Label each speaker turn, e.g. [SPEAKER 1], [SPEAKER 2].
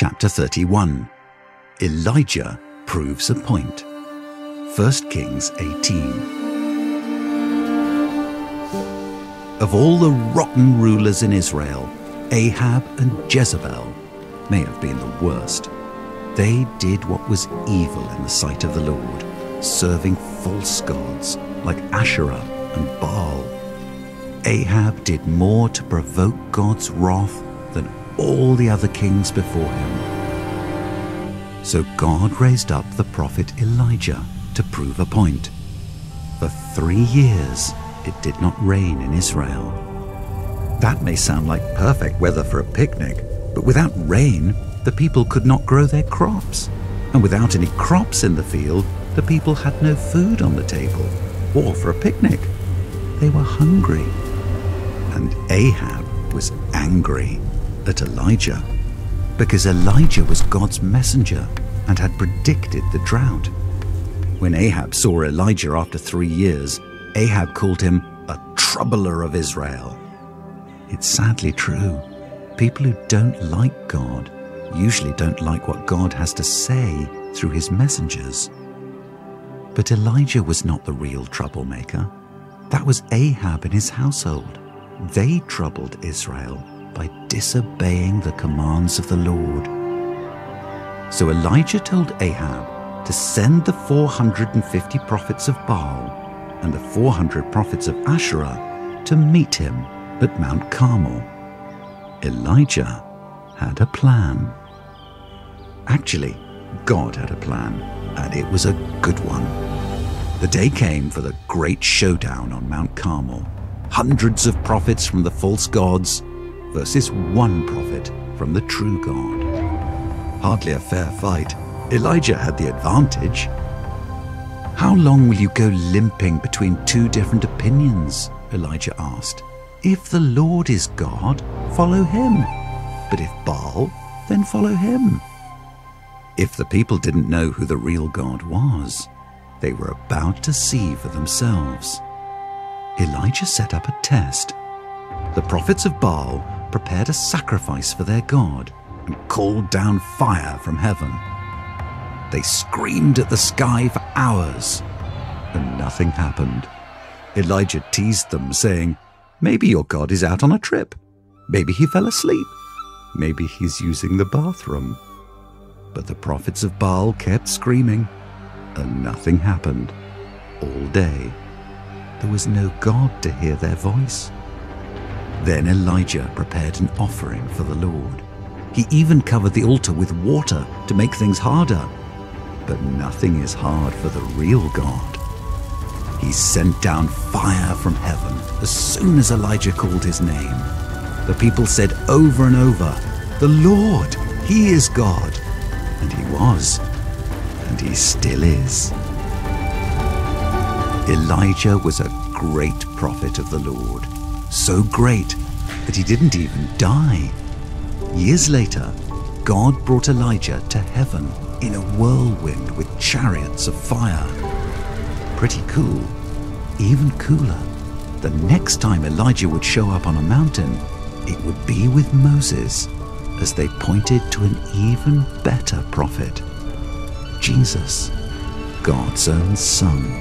[SPEAKER 1] Chapter 31. Elijah proves a point. 1 Kings 18. Of all the rotten rulers in Israel, Ahab and Jezebel may have been the worst. They did what was evil in the sight of the Lord, serving false gods like Asherah and Baal. Ahab did more to provoke God's wrath than all the other kings before him. So God raised up the prophet Elijah to prove a point. For 3 years it did not rain in Israel. That may sound like perfect weather for a picnic, but without rain, the people could not grow their crops. And without any crops in the field, the people had no food on the table, or for a picnic. They were hungry. And Ahab was angry at Elijah, because Elijah was God's messenger and had predicted the drought. When Ahab saw Elijah after 3 years, Ahab called him a troubler of Israel. It's sadly true. People who don't like God usually don't like what God has to say through his messengers. But Elijah was not the real troublemaker. That was Ahab and his household. They troubled Israel by disobeying the commands of the Lord. So Elijah told Ahab to send the 450 prophets of Baal and the 400 prophets of Asherah to meet him at Mount Carmel. Elijah had a plan. Actually, God had a plan, and it was a good one. The day came for the great showdown on Mount Carmel. Hundreds of prophets from the false gods versus one prophet from the true God. Hardly a fair fight. Elijah had the advantage. How long will you go limping between two different opinions? Elijah asked. If the Lord is God, follow him. But if Baal, then follow him. If the people didn't know who the real God was, they were about to see for themselves. Elijah set up a test. The prophets of Baal prepared a sacrifice for their God and called down fire from heaven. They screamed at the sky for hours, and nothing happened. Elijah teased them, saying, "Maybe your God is out on a trip. Maybe he fell asleep. Maybe he's using the bathroom." But the prophets of Baal kept screaming, and nothing happened all day. There was no God to hear their voice. Then Elijah prepared an offering for the Lord. He even covered the altar with water to make things harder. But nothing is hard for the real God. He sent down fire from heaven as soon as Elijah called his name. The people said over and over, "The Lord, he is God." And he was, and he still is. Elijah was a great prophet of the Lord, so great that he didn't even die. Years later, God brought Elijah to heaven in a whirlwind with chariots of fire. Pretty cool. Even cooler, the next time Elijah would show up on a mountain, it would be with Moses, as they pointed to an even better prophet, Jesus, God's own Son.